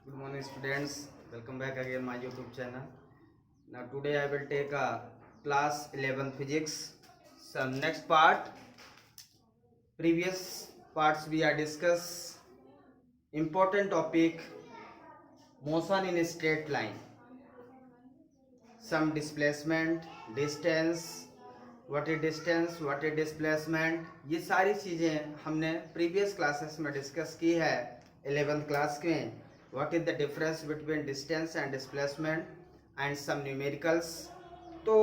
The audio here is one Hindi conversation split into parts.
Good morning students, welcome back again my YouTube channel. Now today I will take a class 11 physics. Some next part, previous parts we are discuss important topic motion in a straight line, some displacement, distance, what is distance, what is displacement, ये सारी चीज़ें हमने previous classes में discuss की है 11th class में. What is the difference between distance and displacement and some numericals. तो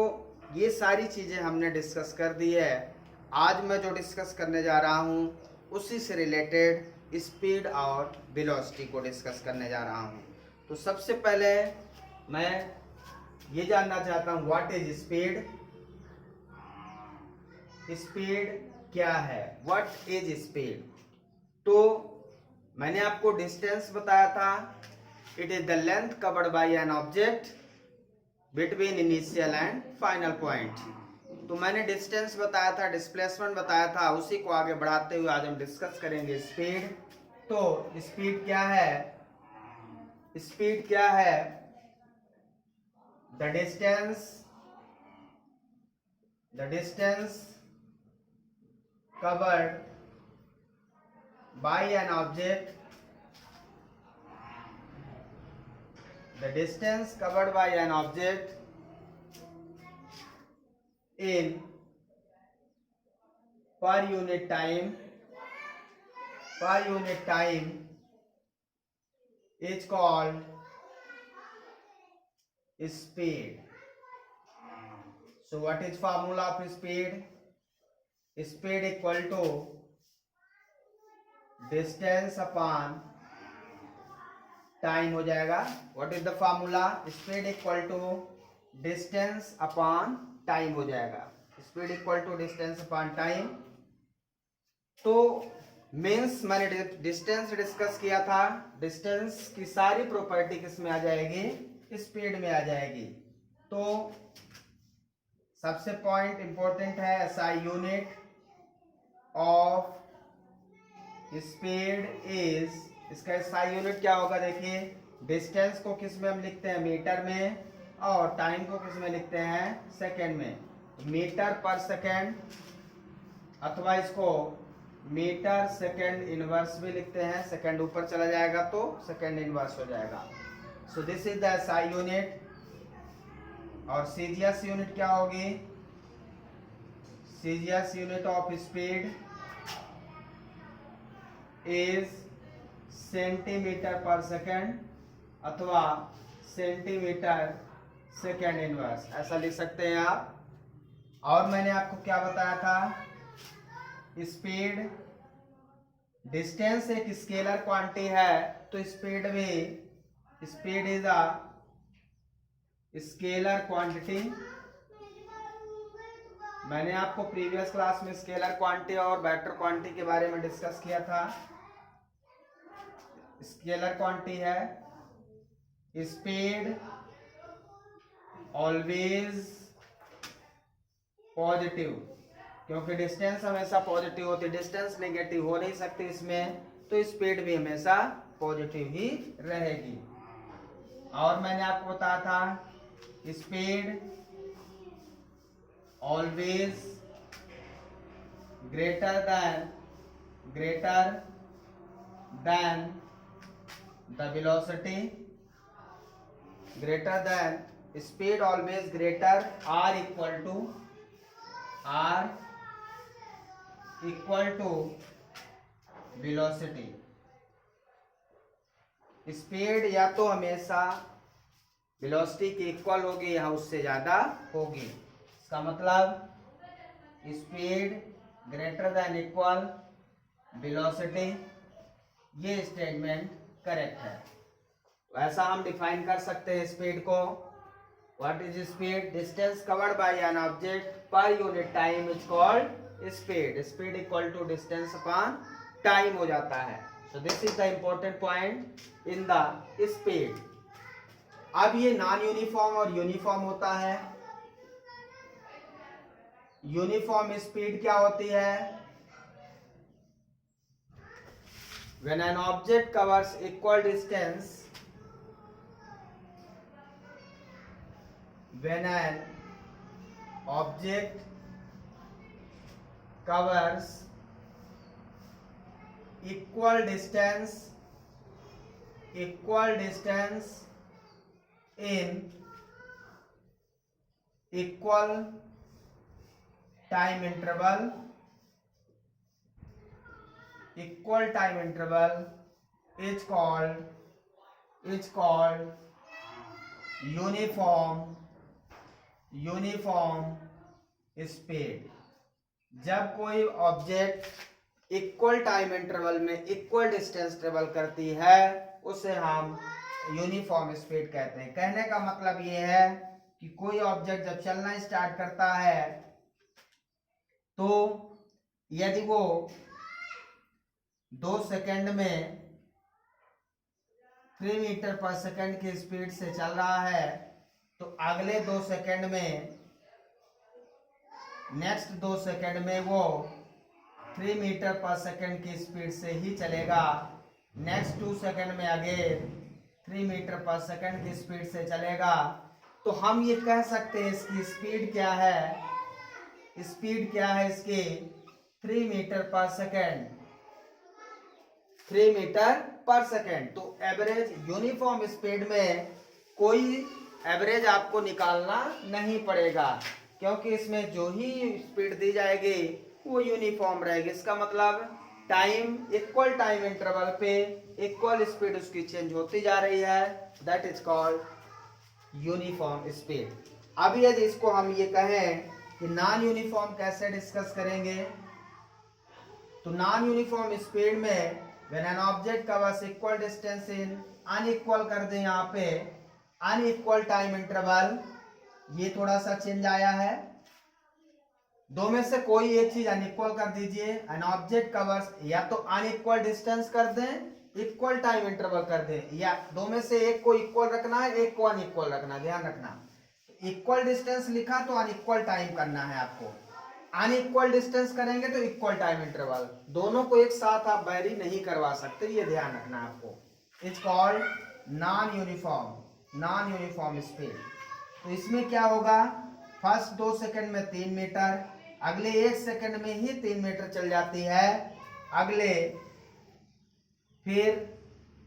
ये सारी चीज़ें हमने डिस्कस कर दी है. आज मैं जो डिस्कस करने जा रहा हूँ उसी से रिलेटेड स्पीड और वेलोसिटी को डिस्कस करने जा रहा हूँ. तो सबसे पहले मैं ये जानना चाहता हूँ व्हाट इज स्पीड. स्पीड क्या है, व्हाट इज स्पीड. तो मैंने आपको डिस्टेंस बताया था, it is the length covered by an object between initial and final point. तो मैंने डिस्टेंस बताया था, डिस्प्लेसमेंट बताया था, उसी को आगे बढ़ाते हुए आज हम डिस्कस करेंगे स्पीड. तो स्पीड क्या है, स्पीड क्या है, the distance covered by an object, the distance covered by an object in per unit time is called speed. So what is formula of speed? Speed equal to distance upon time हो जाएगा. What is the formula? Speed equal to distance upon time हो जाएगा. Speed equal to distance upon time. तो मीन्स मैंने डिस्टेंस डिस्कस किया था, डिस्टेंस की सारी प्रॉपर्टी किस में आ जाएगी, स्पीड में आ जाएगी. तो सबसे पॉइंट इंपॉर्टेंट है SI unit of speed is, इसका एसआई यूनिट क्या होगा देखिए. डिस्टेंस को किस में हम लिखते हैं, मीटर में, और टाइम को किस में लिखते हैं, सेकंड में. मीटर पर सेकंड अथवा इसको मीटर सेकंड इनवर्स भी लिखते हैं. सेकंड ऊपर चला जाएगा तो सेकंड इनवर्स हो जाएगा. So this is the SI unit. और सीजीएस यूनिट क्या होगी, CGS unit of speed is centimetre पर सेकंड अथवा सेंटीमीटर सेकंड इनवर्स, ऐसा लिख सकते हैं आप. और मैंने आपको क्या बताया था, स्पीड, डिस्टेंस एक स्केलर क्वांटिटी है तो स्पीड भी, speed is a scalar quantity. मैंने आपको प्रीवियस क्लास में स्केलर क्वांटिटी और वेक्टर क्वांटिटी के बारे में डिस्कस किया था. स्केलर क्वांटिटी है स्पीड ऑलवेज पॉजिटिव, क्योंकि डिस्टेंस हमेशा पॉजिटिव होती है, डिस्टेंस नेगेटिव हो नहीं सकती इसमें, तो स्पीड भी हमेशा पॉजिटिव ही रहेगी. और मैंने आपको बताया था speed always greater than the velocity, greater than, speed always greater or equal to velocity. Speed या तो हमेशा वेलोसिटी की इक्वल होगी या उससे ज्यादा होगी. इसका मतलब speed greater than equal velocity, ये स्टेटमेंट करेक्ट है. तो ऐसा हम डिफाइन कर सकते हैं स्पीड को. What is speed, distance covered by an object per unit time is called speed. Speed equal to distance upon time हो जाता है. So this is the important point in the speed. अब ये नॉन यूनिफॉर्म और यूनिफॉर्म होता है. यूनिफॉर्म स्पीड क्या होती है, when an object covers equal distance when an object covers equal distance in equal time interval is called uniform speed. जब कोई ऑब्जेक्ट इक्वल टाइम इंटरवल में इक्वल डिस्टेंस ट्रेवल करती है उसे हम यूनिफॉर्म स्पीड कहते हैं। कहने का मतलब ये है कि कोई ऑब्जेक्ट जब चलना स्टार्ट करता है तो यदि वो 2 सेकंड में 3 मीटर पर सेकंड की स्पीड से चल रहा है तो अगले 2 सेकंड में नेक्स्ट 2 सेकंड में वो 3 मीटर पर सेकंड की स्पीड से ही चलेगा। नेक्स्ट 2 सेकंड में अगेन 3 मीटर पर सेकंड की स्पीड से चलेगा। तो हम ये कह सकते हैं इसकी स्पीड क्या है, इसकी 3 मीटर पर सेकंड, 3 मीटर पर सेकंड। तो एवरेज यूनिफॉर्म स्पीड में कोई एवरेज आपको निकालना नहीं पड़ेगा क्योंकि इसमें जो ही स्पीड दी जाएगी वो यूनिफॉर्म रहेगी। इसका मतलब टाइम इक्वल टाइम इंटरवल पे इक्वल स्पीड उसकी चेंज होती जा रही है, that is called uniform speed. अब यदि इसको हम ये कहें कि नॉन यूनिफॉर्म कैसे डिस्कस करेंगे, तो नॉन यूनिफॉर्म स्पीड में when an object covers equal distance in unequal कर दें, यहाँ पे अनइक्वल टाइम इंटरवल, ये थोड़ा सा चेंज आया है, दो में से कोई एक चीज अनइक्वल कर दीजिए। एन ऑब्जेक्ट कवर्स, या तो अनइक्वल डिस्टेंस कर दें, इक्वल टाइम इंटरवल कर दें, या दो में से एक को इक्वल रखना है, एक को अनइक्वल रखना, ध्यान रखना। इक्वल डिस्टेंस लिखा तो अनइक्वल टाइम करना है आपको, अनइक्वल डिस्टेंस करेंगे तो इक्वल टाइम इंटरवल, दोनों को एक साथ आप वैरी नहीं करवा सकते, ये ध्यान रखना आपको। It's called non uniform speed. तो इसमें क्या होगा, फर्स्ट 2 सेकंड में 3 मीटर, अगले 1 सेकंड में ही 3 मीटर चल जाती है, फिर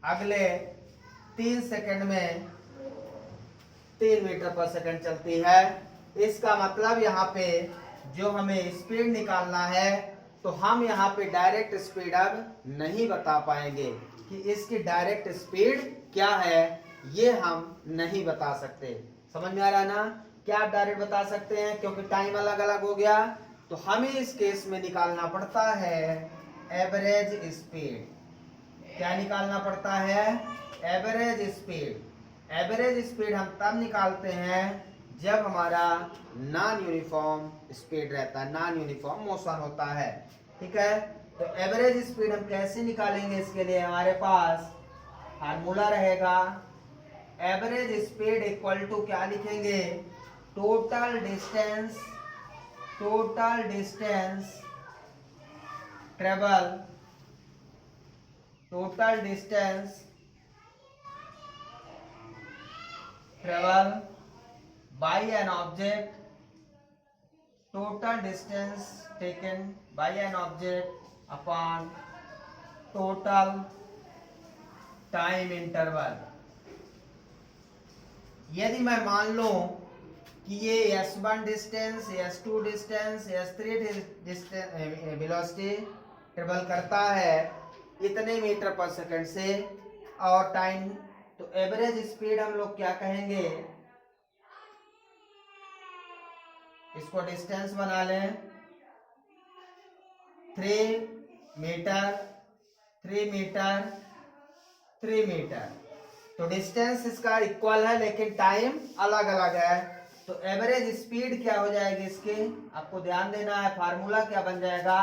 अगले 3 सेकंड में 3 मीटर पर सेकंड चलती है। इसका मतलब यहाँ पे जो हमें स्पीड निकालना है तो हम यहाँ पे डायरेक्ट स्पीड अब नहीं बता पाएंगे कि इसकी डायरेक्ट स्पीड क्या है, ये हम नहीं बता सकते। समझ में आ रहा है ना, क्या आप डायरेक्ट बता सकते हैं, क्योंकि टाइम अलग अलग हो गया, तो हमें इस केस में निकालना पड़ता है एवरेज स्पीड। क्या निकालना पड़ता है, एवरेज स्पीड। एवरेज स्पीड हम तब निकालते हैं जब हमारा नॉन यूनिफॉर्म स्पीड रहता है, नॉन यूनिफॉर्म मोशन होता है, ठीक है। तो एवरेज स्पीड हम कैसे निकालेंगे, इसके लिए हमारे पास फार्मूला रहेगा, एवरेज स्पीड इक्वल टू क्या लिखेंगे, total distance travel, total distance travel by an object, total distance taken by an object upon total time interval. यदि मैं मान लूं कि ये S1 distance, S2 distance, S3 velocity travel करता है इतने मीटर पर सेकंड से, और टाइम, तो एवरेज स्पीड हम लोग क्या कहेंगे, इसको डिस्टेंस बना लें 3 मीटर, 3 मीटर, 3 मीटर। तो डिस्टेंस इसका इक्वल है लेकिन टाइम अलग अलग है, तो एवरेज स्पीड क्या हो जाएगी इसकी, आपको ध्यान देना है, फार्मूला क्या बन जाएगा,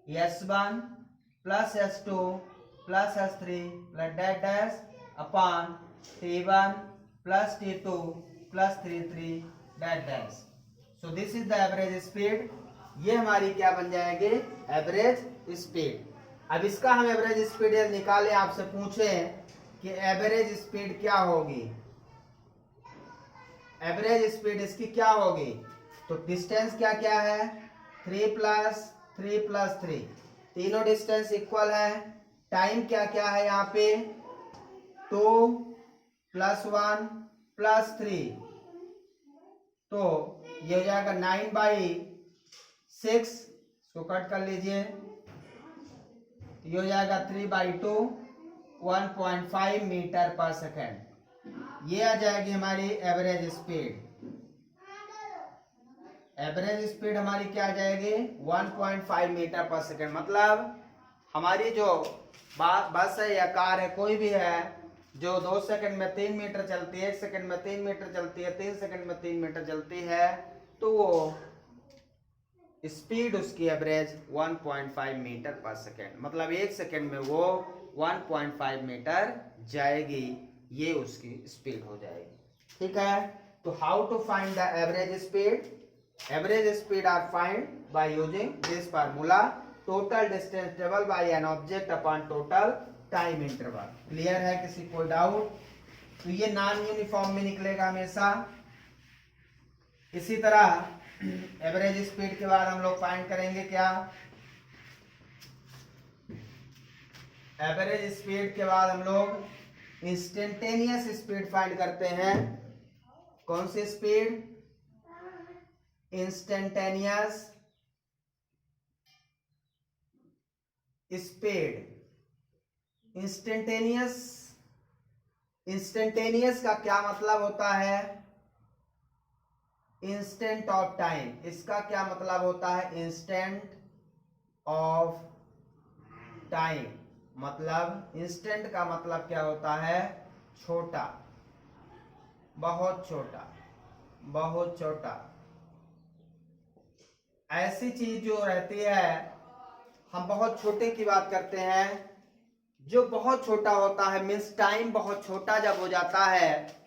S1 plus S2 plus S3 plus dash dash upon T1 plus T2 plus T3 dash dash. So this is the average speed. ये हमारी क्या बन जाएगी, एवरेज स्पीड। अब इसका हम एवरेज स्पीड निकालें, आपसे पूछें कि एवरेज स्पीड क्या होगी, एवरेज स्पीड इसकी क्या होगी? तो डिस्टेंस क्या क्या है? 3 प्लस 3 प्लस 3, तीनों डिस्टेंस इक्वल है। टाइम क्या क्या है यहाँ पे? 2 प्लस 1 प्लस 3, तो ये हो जाएगा 9/6, इसको कट कर लीजिए, ये हो जाएगा 3/2, 1.5 मीटर पर सेकेंड। ये आ जाएगी हमारी एवरेज स्पीड। एवरेज स्पीड हमारी क्या आ जाएगी? 1.5 मीटर पर सेकेंड। मतलब हमारी जो बस है या कार है, कोई भी है, जो 2 सेकंड में 3 मीटर चलती है, 1 सेकंड में 3 मीटर चलती है, 3 सेकंड में 3 मीटर चलती है, तो वो स्पीड उसकी एवरेज 1.5 मीटर पर सेकेंड, मतलब 1 सेकंड में वो 1.5 मीटर जाएगी, ये उसकी स्पीड हो जाएगी। ठीक है, तो how to find the average speed? Average speed are find by using this formula, total distance travel by an object upon total time interval. Clear है? किसी कोई डाउट? तो ये नॉन यूनिफॉर्म में निकलेगा हमेशा। इसी तरह एवरेज स्पीड के बाद हम लोग फाइंड करेंगे क्या? एवरेज स्पीड के बाद हम लोग इंस्टेंटेनियस स्पीड फाइंड करते हैं। कौन सी स्पीड? Instantaneous speed. इंस्टेंटेनियस का क्या मतलब होता है? Instant of time. इसका क्या मतलब होता है? Instant of time. मतलब इंस्टेंट का मतलब क्या होता है? छोटा, बहुत छोटा, बहुत छोटा। ऐसी चीज जो रहती है, हम बहुत छोटे की बात करते हैं, जो बहुत छोटा होता है, मीन्स टाइम बहुत छोटा जब हो जाता है,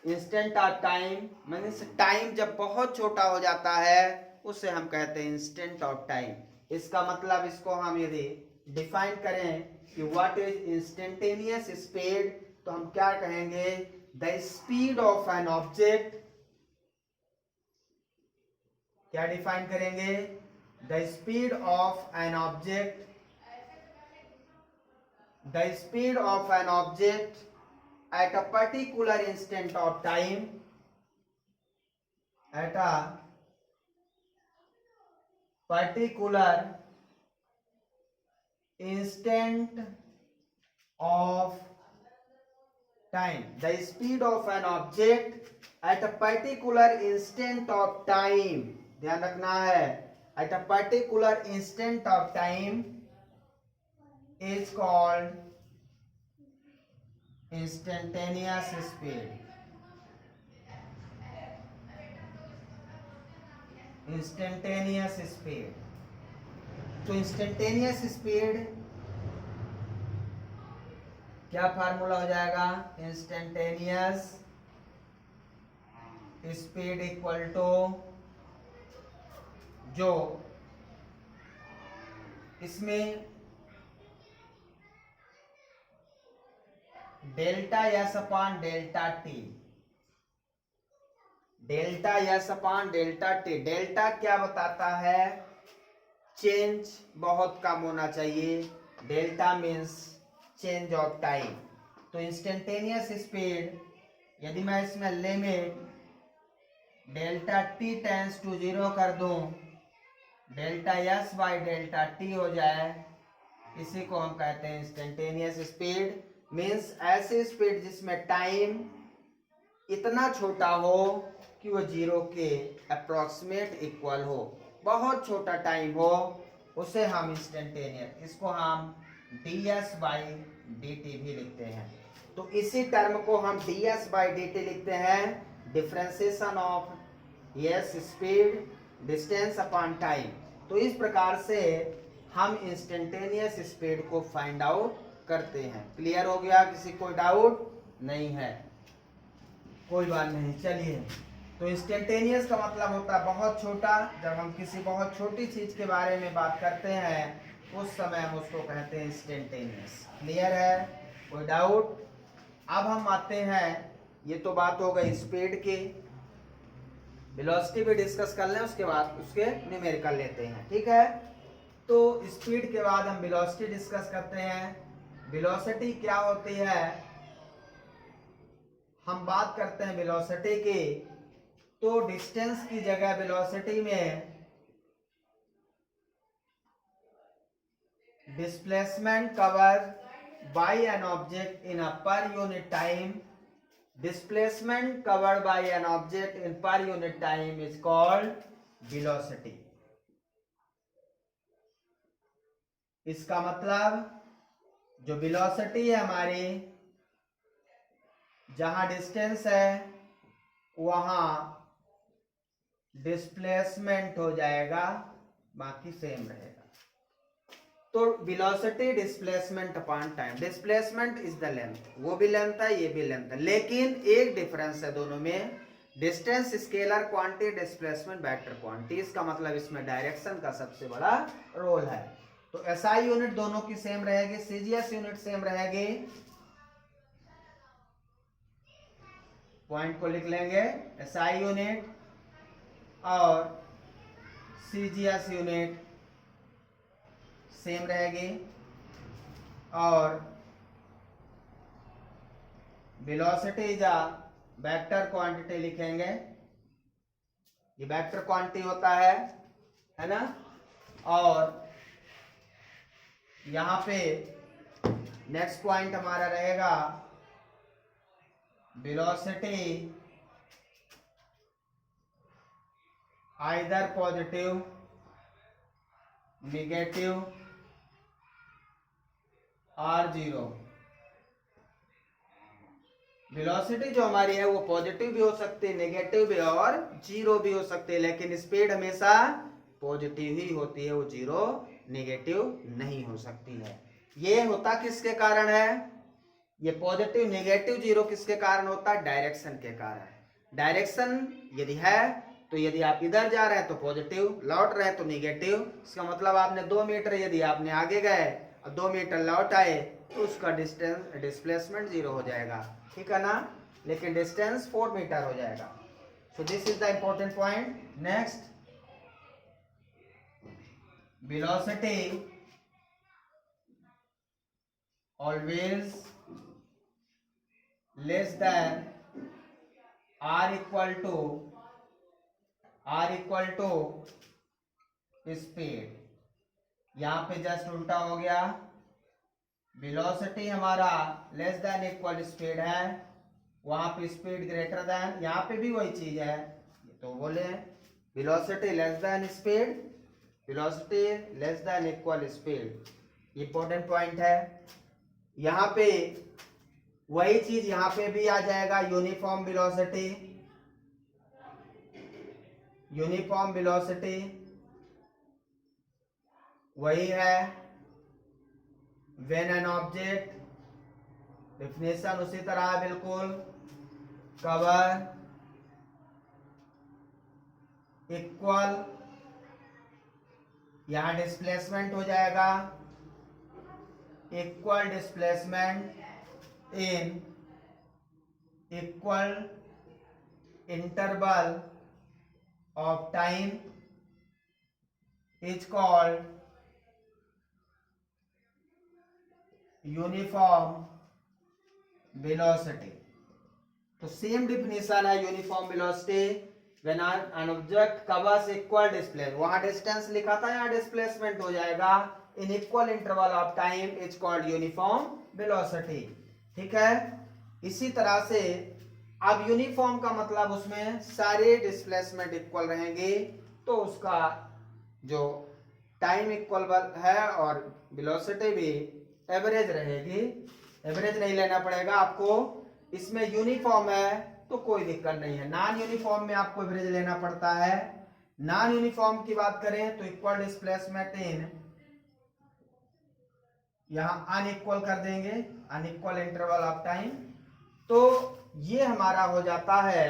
instant of time means time जब बहुत छोटा हो जाता है, उसे हम कहते हैं इंस्टेंट ऑफ टाइम। इसका मतलब, इसको हम यदि डिफाइन करें कि व्हाट इज इंस्टेंटेनियस स्पीड, तो हम क्या कहेंगे? The speed of an object. क्या डिफाइन करेंगे? The speed of an object, the speed of an object at a particular instant of time, at a particular instant of time. The speed of an object at a particular instant of time, ध्यान रखना है, at a particular instant of time is called instantaneous speed. Instantaneous speed. तो इंस्टेंटेनियस स्पीड क्या फार्मूला हो जाएगा? इंस्टेंटेनियस स्पीड इक्वल टू, जो इसमें delta s upon delta t, delta s upon delta t. Delta क्या बताता है? चेंज बहुत कम होना चाहिए। Delta means change of time. तो इंस्टेंटेनियस स्पीड, यदि मैं इसमें limit delta t tends to 0 कर दूं, delta s by delta t हो जाए, इसी को हम कहते हैं इंस्टेंटेनियस स्पीड। मीन्स ऐसी स्पीड जिसमें टाइम इतना छोटा हो कि वो 0 के अप्रोक्सीमेट इक्वल हो, बहुत छोटा टाइम हो, उसे हम इंस्टेंटेनियस, इसको हम ds बाई dt भी लिखते हैं। तो इसी टर्म को हम ds बाई dt लिखते हैं, differentiation of yes speed distance upon time. तो इस प्रकार से हम इंस्टेंटेनियस स्पीड को फाइंड आउट करते हैं। क्लियर हो गया? किसी कोई डाउट नहीं है? कोई बात नहीं, चलिए। तो इंस्टेंटेनियस का मतलब होता है बहुत छोटा। जब हम किसी बहुत छोटी चीज के बारे में बात करते हैं, उस समय हम उसको कहते हैं इंस्टेंटेनियस। क्लियर है? कोई डाउट? अब हम आते हैं, ये तो बात हो गई स्पीड की। वेलोसिटी भी डिस्कस कर लें, उसके बाद उसके न्यूमेरिकल लेते हैं, ठीक है। तो स्पीड के बाद हम वेलोसिटी डिस्कस करते हैं। वेलोसिटी क्या होती है, हम बात करते हैं वेलोसिटी की, तो डिस्टेंस की जगह वेलोसिटी में displacement cover by an object in अ पर unit time, displacement covered by an object in per unit time is called velocity। इसका मतलब जो velocity है हमारी, जहां डिस्टेंस है वहां डिस्प्लेसमेंट हो जाएगा, बाकी सेम रहेगा। तो velocity displacement upon time, displacement is the length, वो भी लेंथ है ये भी लेंथ है, लेकिन एक डिफरेंस है दोनों में, distance scalar quantity, displacement vector quantity. इसका मतलब इसमें डायरेक्शन का सबसे बड़ा रोल है। तो एसआई यूनिट दोनों की सेम रहेगी, सीजीएस यूनिट सेम रहेगी, पॉइंट को लिख लेंगे, एसआई यूनिट और सीजीएस यूनिट सेम रहेगी, और velocity is a vector quantity लिखेंगे, ये वेक्टर क्वांटिटी होता है ना। और यहां पे नेक्स्ट पॉइंट हमारा रहेगा वेलोसिटी आइदर पॉजिटिव, नेगेटिव और जीरो। वेलोसिटी जो हमारी है वो पॉजिटिव भी हो सकती है, नेगेटिव भी और जीरो भी हो सकती है, लेकिन स्पीड हमेशा पॉजिटिव ही होती है, वो जीरो नेगेटिव नहीं हो सकती है। ये होता किसके कारण है, ये पॉजिटिव नेगेटिव जीरो किसके कारण होता है, डायरेक्शन के कारण। डायरेक्शन यदि है तो यदि आप इधर जा रहे हैं तो पॉजिटिव, लौट रहे हैं तो नेगेटिव। इसका मतलब आपने 2 मीटर यदि आपने आगे गए और 2 मीटर लौट आए तो उसका डिस्टेंस डिस्प्लेसमेंट जीरो हो जाएगा, ठीक है ना, लेकिन डिस्टेंस 4 मीटर हो जाएगा। So this is the important point. Next, velocity always less than or equal to speed. यहां पे जस्ट उल्टा हो गया, वेलोसिटी हमारा लेस देन इक्वल स्पीड है, वहां पे स्पीड ग्रेटर देन, यहां पे भी वही चीज है, तो बोले velocity less then speed, velocity less than equal speed, important point है। यहां पे वही चीज यहां पे भी आ जाएगा, यूनिफॉर्म वेलोसिटी, यूनिफॉर्म वेलोसिटी वही है, व्हेन एन ऑब्जेक्ट, डेफिनेशन उसी तरह है बिल्कुल, कवर इक्वल, यहां डिस्प्लेसमेंट हो जाएगा, equal displacement in equal interval of time is called uniform velocity. तो सेम डिफिनेशन है uniform velocity, when an object covers equal displace, वहां डिस्टेंस लिखा था यहाँ डिस्प्लेसमेंट हो जाएगा, in equal interval of time is called uniform velocity, ठीक है। इसी तरह से अब यूनिफॉर्म का मतलब उसमें सारे डिस्प्लेसमेंट इक्वल रहेंगे, तो उसका जो टाइम इक्वल है और वेलोसिटी भी एवरेज रहेगी, एवरेज नहीं लेना पड़ेगा आपको, इसमें यूनिफॉर्म है तो कोई दिक्कत नहीं है। नॉन यूनिफॉर्म में आपको एवरेज लेना पड़ता है। नॉन यूनिफॉर्म की बात करें तो इक्वल डिस्प्लेसमेंट इन, यहां अनइक्वल कर देंगे, अनइक्वल इंटरवल ऑफ टाइम, तो ये हमारा हो जाता है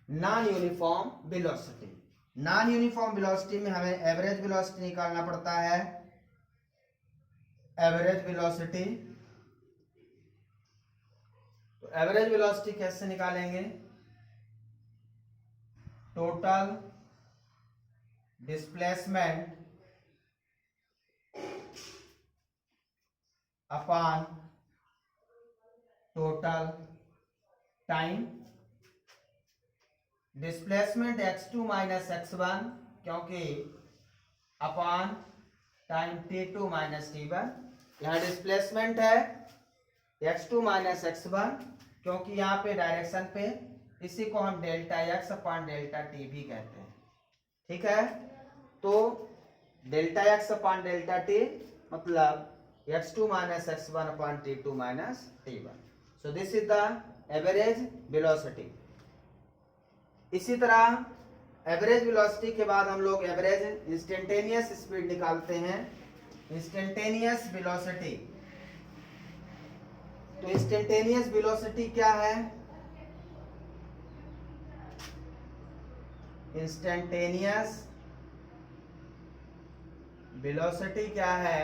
non uniform velocity. Non uniform velocity में हमें एवरेज वेलोसिटी निकालना पड़ता है, एवरेज वेलोसिटी। तो एवरेज वेलोसिटी कैसे निकालेंगे, total displacement upon total time. Displacement x2 minus x1 क्योंकि upon time t2 minus t1। यहाँ डिस्प्लेसमेंट है x2 माइनस x1 क्योंकि यहाँ पे डायरेक्शन पे, इसी को हम delta x upon delta t भी कहते हैं। ठीक है, तो delta x upon delta t मतलब x2 minus x1 upon t2 minus t1। So this is the average velocity. इसी तरह एवरेज वेलोसिटी के बाद हम लोग एवरेज इंस्टेंटेनियस स्पीड निकालते हैं। इंस्टेंटेनियस वेलोसिटी, तो इंस्टेंटेनियस वेलोसिटी क्या है? इंस्टेंटेनियस वेलोसिटी क्या है?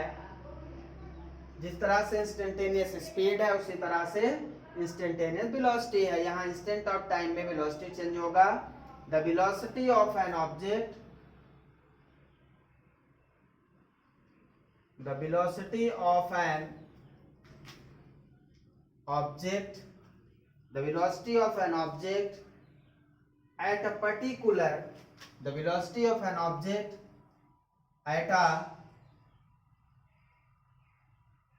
जिस तरह से इंस्टेंटेनियस स्पीड है उसी तरह से इंस्टेंटेनियस वेलोसिटी है। यहाँ इंस्टेंट ऑफ टाइम में वेलोसिटी चेंज होगा। The velocity of an object, the velocity of an object, the velocity of an object at a particular, the velocity of an object at a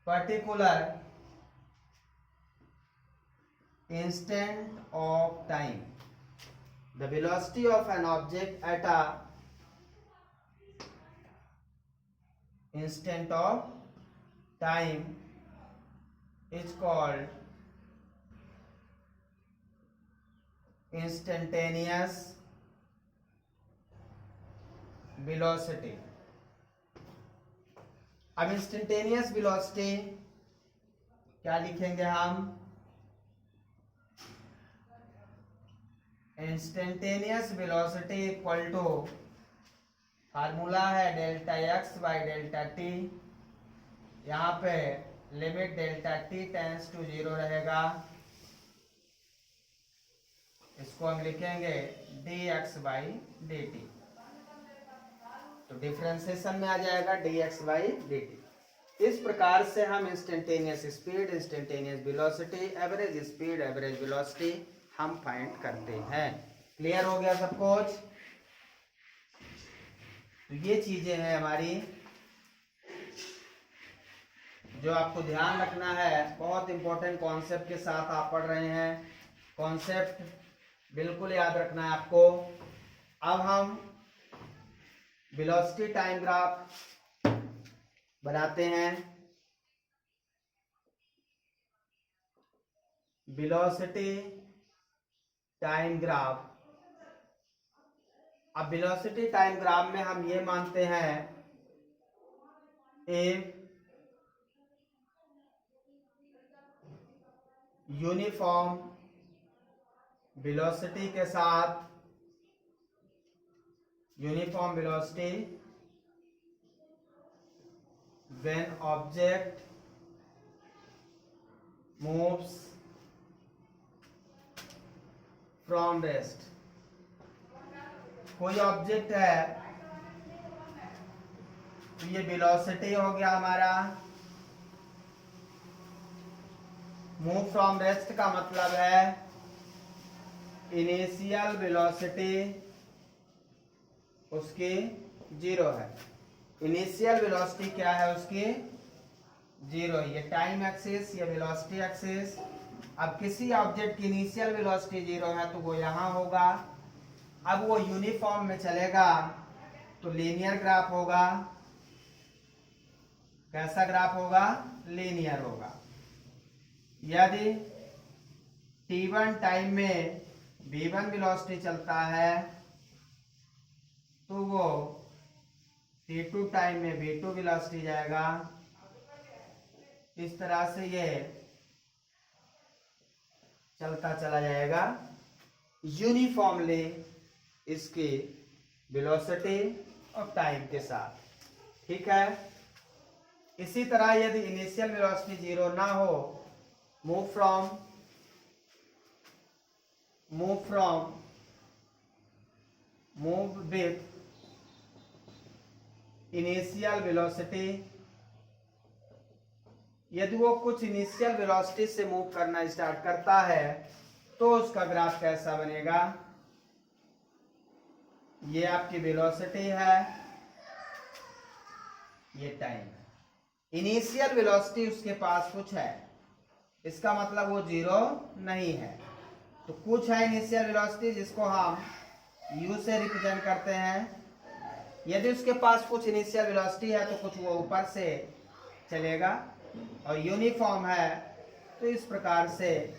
particular instant of time, the velocity of an object at a instant of time is called instantaneous velocity। अब इंस्टेंटेनियस वेलोसिटी क्या लिखेंगे हम? Instantaneous velocity equal to, formula है delta x by delta t। यहाँ पे limit delta t tends to 0 रहेगा, इसको हम लिखेंगे dx बाई dt। तो डिफरेंशिएशन में आ जाएगा dx बाई dt। इस प्रकार से हम instantaneous speed, instantaneous velocity, average speed, average velocity हम फाइंड करते हैं। क्लियर हो गया सब कुछ? तो ये चीजें हैं हमारी जो आपको ध्यान रखना है। बहुत इंपॉर्टेंट कॉन्सेप्ट के साथ आप पढ़ रहे हैं, कॉन्सेप्ट बिल्कुल याद रखना है आपको। अब हम वेलोसिटी टाइम ग्राफ बनाते हैं। वेलोसिटी टाइम ग्राफ, अब वेलोसिटी टाइम ग्राफ में हम ये मानते हैं एक यूनिफॉर्म वेलोसिटी के साथ, uniform velocity when object moves from rest. कोई ऑब्जेक्ट है तो ये वेलोसिटी हो गया हमारा। मूव फ्रॉम रेस्ट का मतलब है इनिशियल वेलोसिटी उसकी 0 है। इनिशियल वेलोसिटी क्या है उसकी? 0। ये टाइम एक्सिस, ये वेलोसिटी एक्सिस। अब किसी ऑब्जेक्ट की इनिशियल वेलोसिटी 0 है तो वो यहां होगा। अब वो यूनिफॉर्म में चलेगा तो लीनियर ग्राफ होगा। कैसा ग्राफ होगा? लीनियर होगा। यदि t1 टाइम में v1 वेलोसिटी चलता है तो वो t2 टाइम में v2 वेलोसिटी जाएगा। इस तरह से ये चलता चला जाएगा यूनिफॉर्मली इसकी वेलोसिटी और टाइम के साथ। ठीक है, इसी तरह यदि इनिशियल वेलोसिटी 0 ना हो, move from move with initial velocity, यदि वो कुछ इनिशियल वेलोसिटी से मूव करना स्टार्ट करता है तो उसका ग्राफ कैसा बनेगा। ये आपकी वेलोसिटी है, ये टाइम है। इनिशियल वेलोसिटी उसके पास कुछ है, इसका मतलब वो जीरो नहीं है। तो कुछ है इनिशियल वेलोसिटी जिसको हम u से रिप्रेजेंट करते हैं। यदि उसके पास कुछ इनिशियल वेलोसिटी है तो कुछ वो ऊपर से चलेगा, और यूनिफॉर्म है तो इस प्रकार से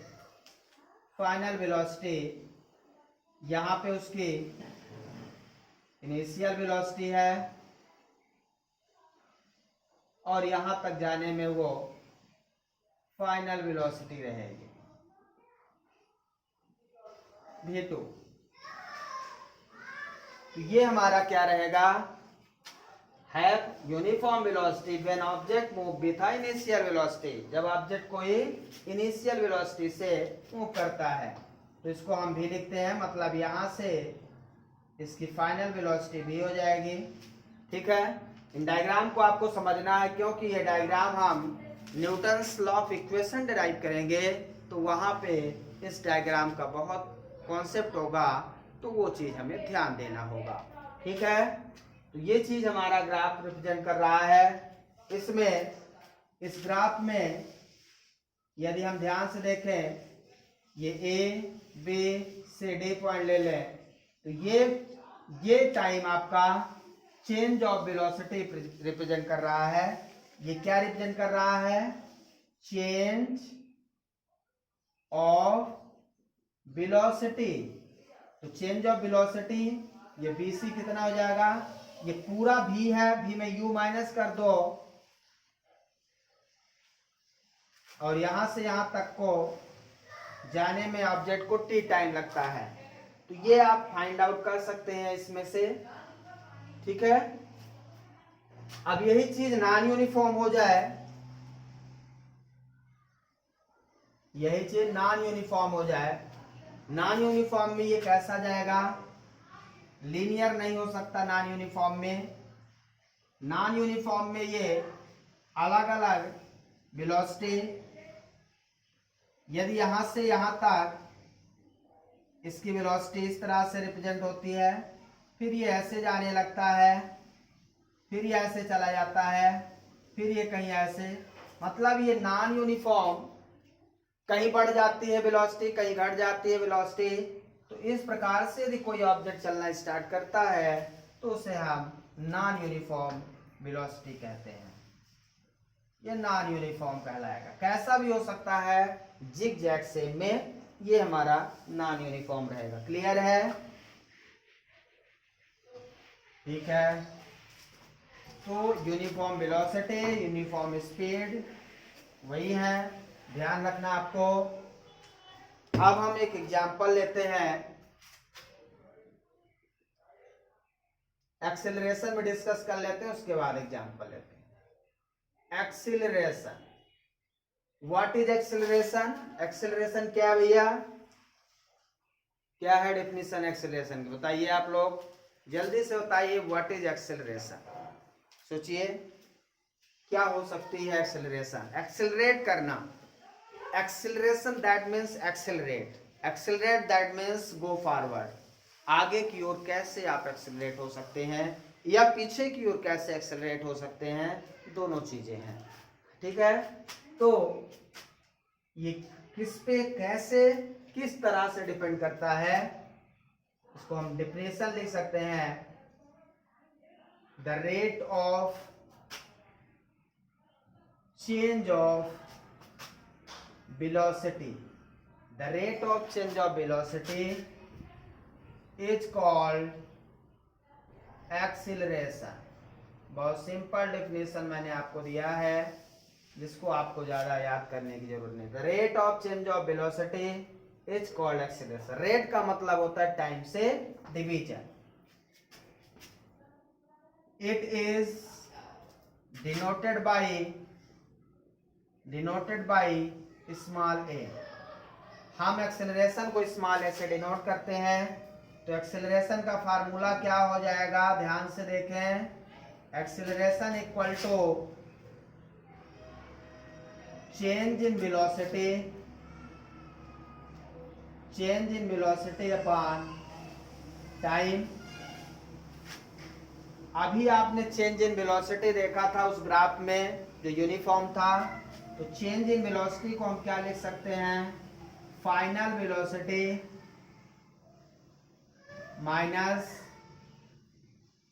फाइनल वेलोसिटी यहाँ पे उसकी इनिशियल वेलोसिटी है और यहां तक जाने में वो फाइनल वेलोसिटी रहेगी v2। तो ये हमारा क्या रहेगा, have uniform velocity when object move with initial velocity, जब ऑब्जेक्ट कोई इनिशियल वेलोसिटी से मूव करता है। तो इसको हम भी लिखते हैं, मतलब यहां से इसकी फाइनल वेलोसिटी भी हो जाएगी। ठीक है, इन डायग्राम को आपको समझना है क्योंकि ये डायग्राम हम Newton's law of equation derive करेंगे तो वहां पे इस डायग्राम का बहुत कॉन्सेप्ट होगा, तो वो चीज हमें ध्यान देना होगा। ठीक है, तो ये चीज हमारा ग्राफ रिप्रेजेंट कर रहा है। इसमें इस ग्राफ में यदि हम ध्यान से देखें, ये A B C D point ले लें तो ये टाइम आपका चेंज ऑफ वेलोसिटी रिप्रेजेंट कर रहा है। ये क्या रिप्रेजेंट कर रहा है, चेंज ऑफ वेलोसिटी। तो चेंज ऑफ वेलोसिटी, ये bc कितना हो जाएगा, ये पूरा v है, v में u माइनस कर दो और यहां से यहां तक को जाने में ऑब्जेक्ट को t टाइम लगता है। तो ये आप फाइंड आउट कर सकते हैं इसमें से। ठीक है, अब यही चीज नॉन यूनिफॉर्म हो जाए, यही चीज नॉन यूनिफॉर्म हो जाए, नॉन यूनिफॉर्म में ये कैसा जाएगा, लीनियर नहीं हो सकता नॉन यूनिफॉर्म में। नॉन यूनिफॉर्म में ये अलग अलग वेलोसिटी, यदि यहां से यहां तक इसकी वेलोसिटी इस तरह से रिप्रेजेंट होती है, फिर ये ऐसे जाने लगता है, फिर ये ऐसे चला जाता है, फिर ये कहीं ऐसे, मतलब ये नॉन यूनिफॉर्म, कहीं बढ़ जाती है वेलोसिटी, कहीं घट जाती है वेलोसिटी। तो इस प्रकार से यदि कोई ऑब्जेक्ट चलना स्टार्ट करता है तो उसे हम नॉन यूनिफॉर्म वेलोसिटी कहते हैं। ये नॉन यूनिफॉर्म कहलाएगा। कैसा भी हो सकता है, जिग जैग शेप में, ये हमारा नॉन यूनिफॉर्म रहेगा। क्लियर है? ठीक है, तो यूनिफॉर्म वेलोसिटी, यूनिफॉर्म स्पीड वही है, ध्यान रखना आपको। अब हम एक एग्जांपल लेते हैं, एक्सेलरेशन में डिस्कस कर लेते हैं, उसके बाद एग्जांपल लेते हैं। Acceleration, what is acceleration? Acceleration क्या है भैया, क्या है डेफिनेशन एक्सेलरेशन की, बताइए आप लोग, जल्दी से बताइए। What is acceleration? सोचिए क्या हो सकती है एक्सेलरेशन। एक्सेलरेट करना, acceleration that means accelerate, accelerate that means go forward. आगे की ओर कैसे आप एक्सेलरेट हो सकते हैं या पीछे की ओर कैसे एक्सेलरेट हो सकते हैं, दोनों चीजें हैं। ठीक है, तो ये किस पे, कैसे, किस तरह से डिपेंड करता है, इसको हम डेफिनेशन लिख सकते हैं, the rate of change of velocity, the rate of change of velocity is called acceleration। बहुत सिंपल डेफिनेशन मैंने आपको दिया है जिसको आपको ज्यादा याद करने की जरूरत नहीं। The rate of change of velocity is called acceleration. Rate का मतलब होता है टाइम से division. It is denoted by small a. हम एक्सेलरेशन को स्मॉल ए से डिनोट करते हैं। तो एक्सेलरेशन का फार्मूला क्या हो जाएगा, ध्यान से देखें। Acceleration equal to change in velocity upon time. अभी आपने चेंज इन वेलोसिटी देखा था उस ग्राफ में जो यूनिफॉर्म था। तो चेंज इन वेलोसिटी को हम क्या लिख सकते हैं, final velocity minus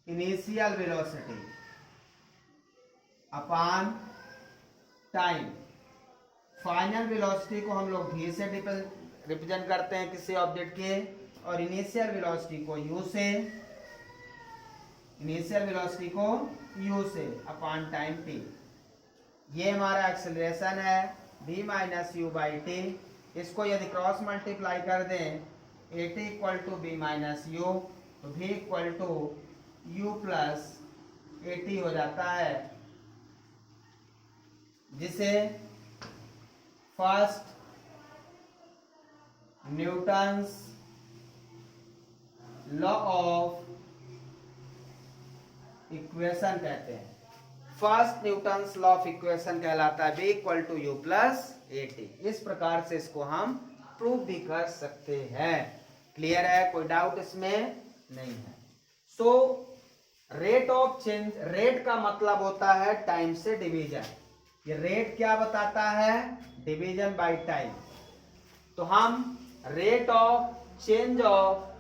initial velocity upon time. Final velocity को हम लोग v से रिप्रेजेंट करते हैं किसी ऑब्जेक्ट के, और इनिशियल वेलोसिटी को u से अपॉन टाइम t। ये हमारा एक्सेलरेशन है v minus u by t. इसको यदि क्रॉस मल्टीप्लाई कर दें at equal to b minus u, तो v equal to u plus at हो जाता है, जिसे first Newton's law of equation कहते हैं। First Newton's law of equation कहलाता है v equal to u plus a t. इस प्रकार से इसको हम प्रूव भी कर सकते हैं। क्लियर है, कोई डाउट इसमें नहीं है। So rate of change, rate का मतलब होता है टाइम से डिवीजन। ये रेट क्या बताता है, डिवीजन बाय टाइम। तो हम rate of change of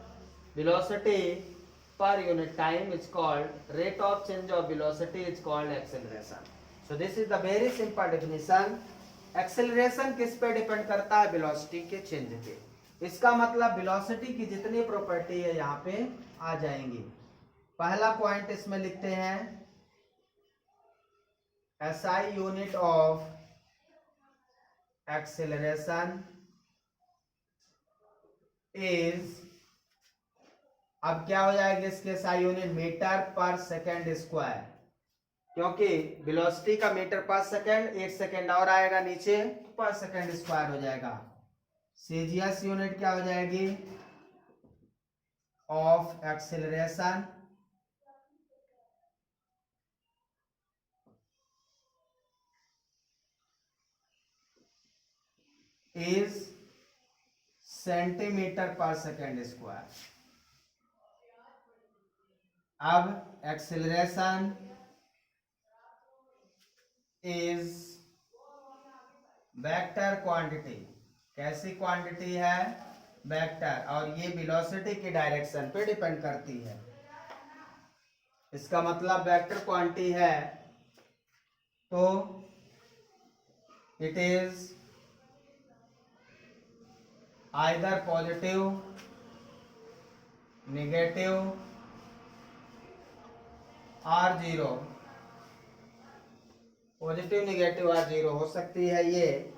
velocity per unit time is called rate of change of velocity is called acceleration. So this is the very simple definition. Acceleration किस पे डिपेंड करता है, velocity के चेंज पे। इसका मतलब velocity की जितनी प्रॉपर्टी है यहाँ पे आ जाएंगी। पहला पॉइंट इसमें लिखते हैं, SI unit of acceleration is, अब क्या हो जाएगा इसके SI यूनिट, मीटर पर सेकेंड स्क्वायर, क्योंकि वेलोसिटी का मीटर पर सेकेंड, एक सेकेंड और आएगा नीचे पर सेकेंड स्क्वायर हो जाएगा। सीजीएस यूनिट क्या हो जाएगी, ऑफ एक्सेलरेशन इज सेंटीमीटर पर सेकेंड स्क्वायर। अब एक्सेलरेशन इज वेक्टर क्वांटिटी। कैसी क्वांटिटी है, वेक्टर, और ये वेलोसिटी की डायरेक्शन पे डिपेंड करती है। इसका मतलब वेक्टर क्वांटिटी है तो it is either positive, negative और जीरो। पॉजिटिव, नेगेटिव और जीरो हो सकती है ये।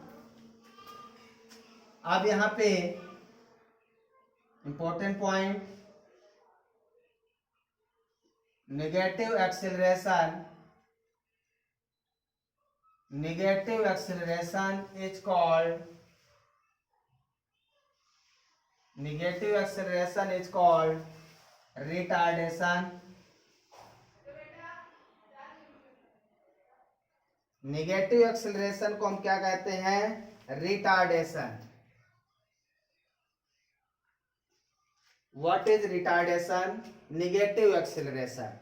अब यहां पे important point, negative acceleration is called retardation. Negative acceleration को हम क्या कहते हैं, retardation. What is retardation, negative acceleration.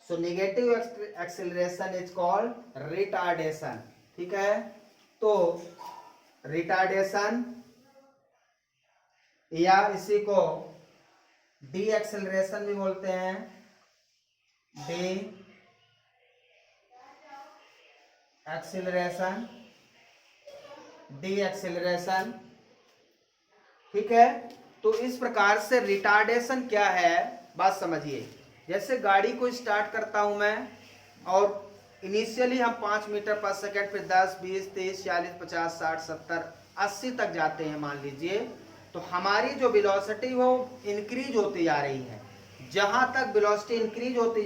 So negative acceleration is called retardation. ठीक है, तो रिटार्डेशन या इसी को डी एक्सेलरेशन भी बोलते हैं, डी एक्सेलरेशन। ठीक है, तो इस प्रकार से रिटार्डेशन क्या है, बात समझिए। जैसे गाड़ी को स्टार्ट करता हूं मैं, और इनिशियली हम 5 मीटर पर सेकेंड, फिर 10, 20, 30, 40, 50, 60, 70, 80 तक जाते हैं मान लीजिए, तो हमारी जो वेलोसिटी वो इंक्रीज होती जा रही है। जहां तक वेलोसिटी इंक्रीज होती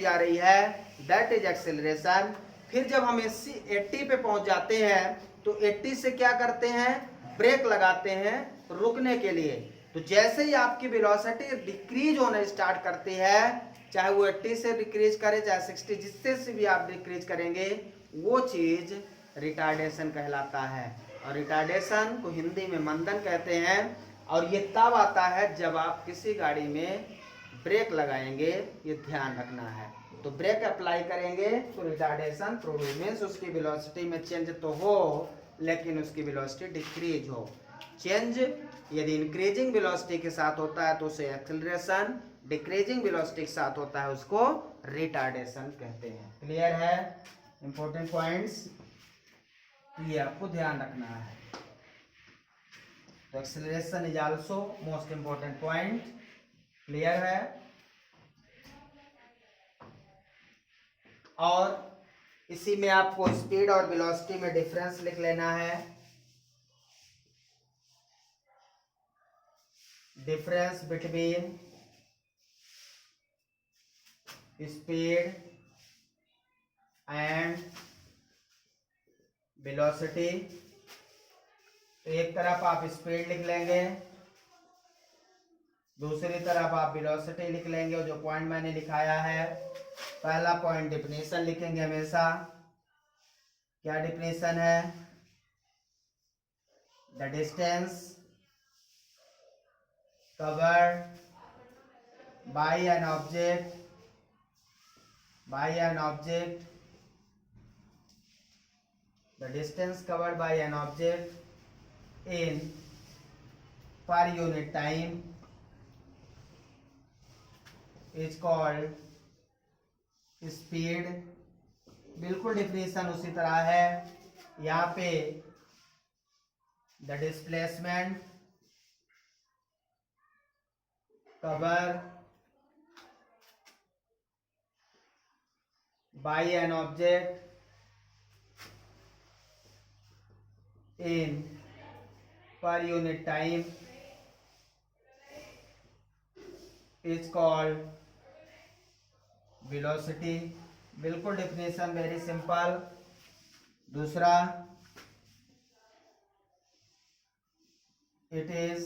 जा रही है दैट इज एक्सेलरेशन। फिर जब हम 80 पे पहुंच जाते हैं तो 80 से क्या करते हैं, ब्रेक लगाते हैं रुकने के लिए। तो तो जैसे ही आपकी वेलोसिटी डिक्रीज होना स्टार्ट करती है, चाहे वो 80 से डिक्रीज करे चाहे 60, जिससे से भी आप डिक्रीज करेंगे वो चीज रिटार्डेशन कहलाता है। और रिटार्डेशन को हिंदी में मंदन कहते हैं। और ये तब आता है जब आप किसी गाड़ी में ब्रेक लगाएंगे, ये ध्यान रखना है। तो ब्रेक अप्लाई करेंगे तो रिटार्डेशन प्रोड्यूस मींस उसकी वेलोसिटी में चेंज तो हो लेकिन उसकी वेलोसिटी डिक्रीज हो। चेंज यदि इंक्रीजिंग वेलोसिटी के साथ होता है तो उसे एक्सेलरेशन, डिक्रीजिंग वेलोसिटी के साथ होता है उसको रिटार्डेशन कहते हैं। क्लियर है? इंपॉर्टेंट पॉइंट्स ये आपको ध्यान रखना है। तो acceleration is also most important point. Clear है? और इसी में आपको स्पीड और वेलोसिटी में डिफरेंस लिख लेना है। Difference between speed and velocity. तो एक तरफ आप स्पीड लिख लेंगे, दूसरी तरफ आप वेलोसिटी लिख लेंगे। और जो पॉइंट मैंने लिखाया है, पहला पॉइंट डिफिनेशन लिखेंगे हमेशा। क्या डिफिनेशन है? The distance covered by an object the distance covered by an object in per unit time is called speed। बिल्कुल डिफिनेशन उसी तरह है। यहाँ पे the displacement cover by an object in per unit time is called velocity। बिल्कुल डिफिनेशन वेरी सिंपल। दूसरा, it is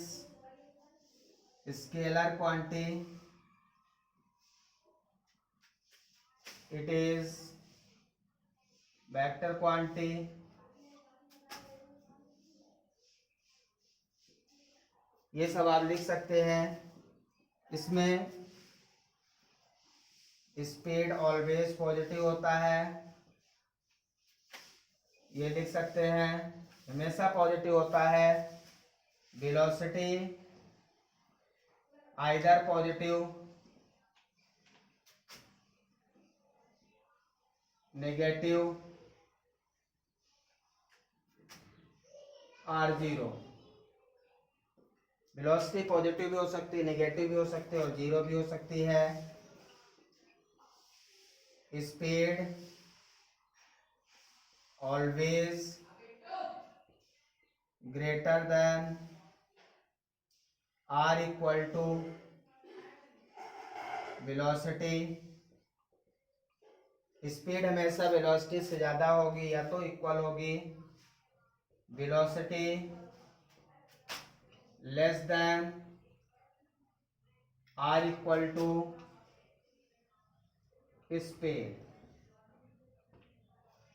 scalar quantity, it is vector quantity, ये सब आप लिख सकते हैं। इसमें स्पीड ऑलवेज पॉजिटिव होता है, ये लिख सकते हैं, हमेशा पॉजिटिव होता है। वेलोसिटी आइदर पॉजिटिव, नेगेटिव और जीरो। वेलोसिटी पॉजिटिव भी हो सकती है, नेगेटिव भी हो सकती है और जीरो भी हो सकती है। Speed always greater than or equal to velocity. Speed हमेशा वेलोसिटी से ज्यादा होगी या तो इक्वल होगी। Velocity less than or equal to speed.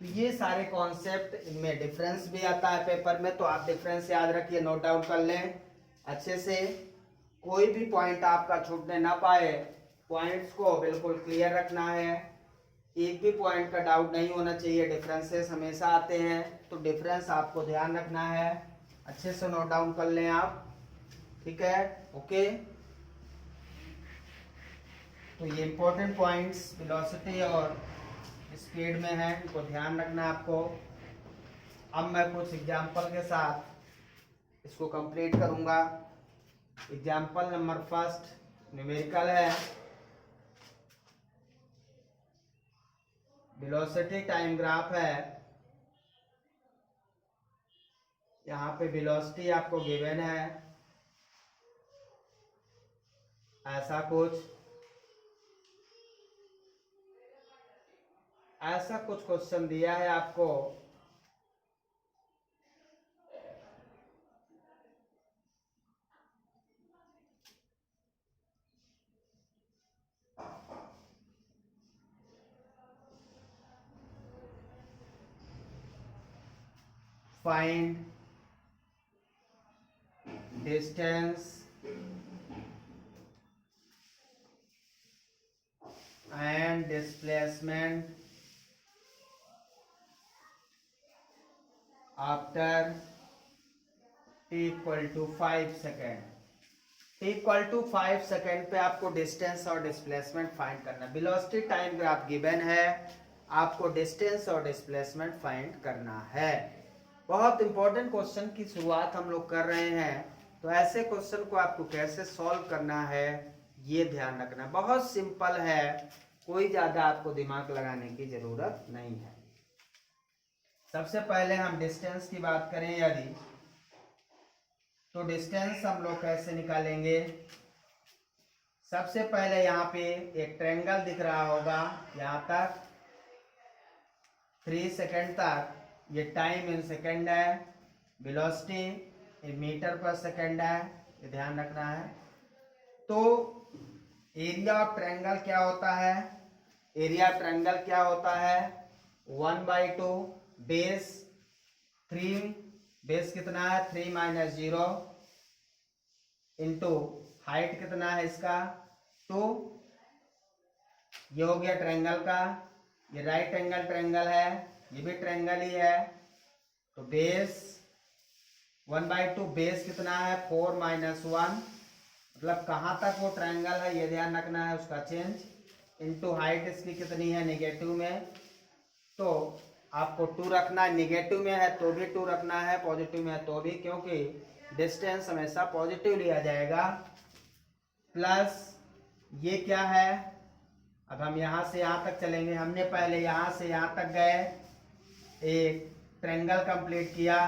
तो ये सारे कॉन्सेप्ट, इनमें डिफरेंस भी आता है पेपर में, तो आप डिफरेंस याद रखिए, नोट डाउन कर लें अच्छे से। कोई भी पॉइंट आपका छूटने ना पाए, पॉइंट्स को बिल्कुल क्लियर रखना है। एक भी पॉइंट का डाउट नहीं होना चाहिए। डिफरेंसेस हमेशा आते हैं तो डिफरेंस आपको ध्यान रखना है। अच्छे से नोट डाउन कर लें आप, ठीक है? ओके, तो ये इंपॉर्टेंट पॉइंट्स वेलोसिटी और स्पीड में है, इनको ध्यान रखना है आपको। अब मैं कुछ एग्जाम्पल के साथ इसको कंप्लीट करूंगा। एग्जाम्पल नंबर फर्स्ट न्यूमेरिकल है। वेलोसिटी टाइम ग्राफ है। यहाँ पे वेलोसिटी आपको गिवन है, ऐसा कुछ क्वेश्चन दिया है आपको। Find distance and displacement after t equal to 5 second. t equal to 5 second पे आपको डिस्टेंस और डिस्प्लेसमेंट फाइंड करना। वेलोसिटी टाइम ग्राफ गिवन है, आपको डिस्टेंस और डिस्प्लेसमेंट फाइंड करना है। बहुत इंपॉर्टेंट क्वेश्चन की शुरुआत हम लोग कर रहे हैं, तो ऐसे क्वेश्चन को आपको कैसे सॉल्व करना है ये ध्यान रखना। बहुत सिंपल है, कोई ज्यादा आपको दिमाग लगाने की जरूरत नहीं है। सबसे पहले हम डिस्टेंस की बात करें यदि, तो डिस्टेंस हम लोग कैसे निकालेंगे। सबसे पहले यहाँ पे एक ट्रायंगल दिख रहा होगा, यहाँ तक 3 सेकेंड तक, ये टाइम इन सेकेंड है, वेलोसिटी इन मीटर पर सेकेंड है, ये ध्यान रखना है। तो एरिया ऑफ ट्रायंगल क्या होता है, एरिया ऑफ ट्रायंगल क्या होता है 1/2 बेस 3, बेस कितना है 3 माइनस 0 इंटू हाइट कितना है इसका 2। ये हो गया ट्रायंगल का, ये राइट एंगल ट्रायंगल है, ये भी ट्रायंगल ही है। तो बेस 1/2 बेस कितना है 4 माइनस 1, मतलब कहाँ तक वो ट्रायंगल है ये ध्यान रखना है, उसका चेंज, इंटू हाइट इसकी कितनी है नेगेटिव में, तो आपको 2 रखना है, निगेटिव में है तो भी 2 रखना है, पॉजिटिव में है तो भी, क्योंकि डिस्टेंस हमेशा पॉजिटिव लिया जाएगा। प्लस ये क्या है, अब हम यहाँ से यहाँ तक चलेंगे, हमने पहले यहाँ से यहाँ तक गए, एक ट्रायंगल कंप्लीट किया,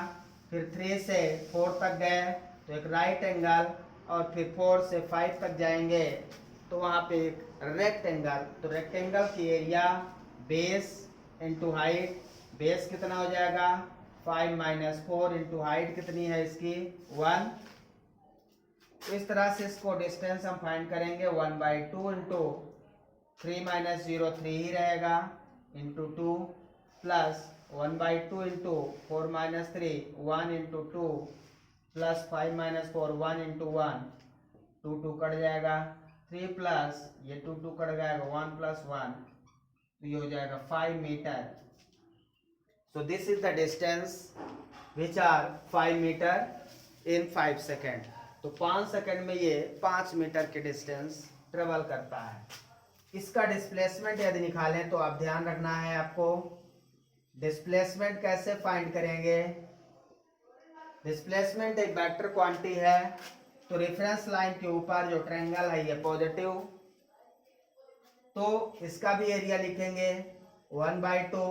फिर 3 से 4 तक गए तो एक राइट एंगल, और फिर 4 से 5 तक जाएंगे तो वहाँ पे एक रेक्टेंगल। तो रेक्टेंगल की area base into height, base कितना हो जाएगा 5 माइनस 4 इंटू हाइट कितनी है इसकी 1। इस तरह से इसको डिस्टेंस हम फाइंड करेंगे 1/2 इंटू 3 माइनस 0 3 ही रहेगा into 2 plus 1/2 into 4 minus 3 1 into 2 plus 5 minus 4 1 into 1 2 2 cut जाएगा, 3 प्लस ये 2 2 कट जाएगा 1 प्लस 1, तो ये हो जाएगा 5 metre. So this is the distance which are 5 meter in 5 second. तो 5 सेकेंड में ये 5 मीटर के डिस्टेंस ट्रेवल करता है। इसका डिस्प्लेसमेंट यदि निकालें तो आप ध्यान रखना है आपको, डिस्प्लेसमेंट कैसे फाइंड करेंगे। डिस्प्लेसमेंट एक वेक्टर क्वांटिटी है, तो रेफरेंस लाइन के ऊपर जो ट्रायंगल है ये पॉजिटिव, तो इसका भी एरिया लिखेंगे 1/2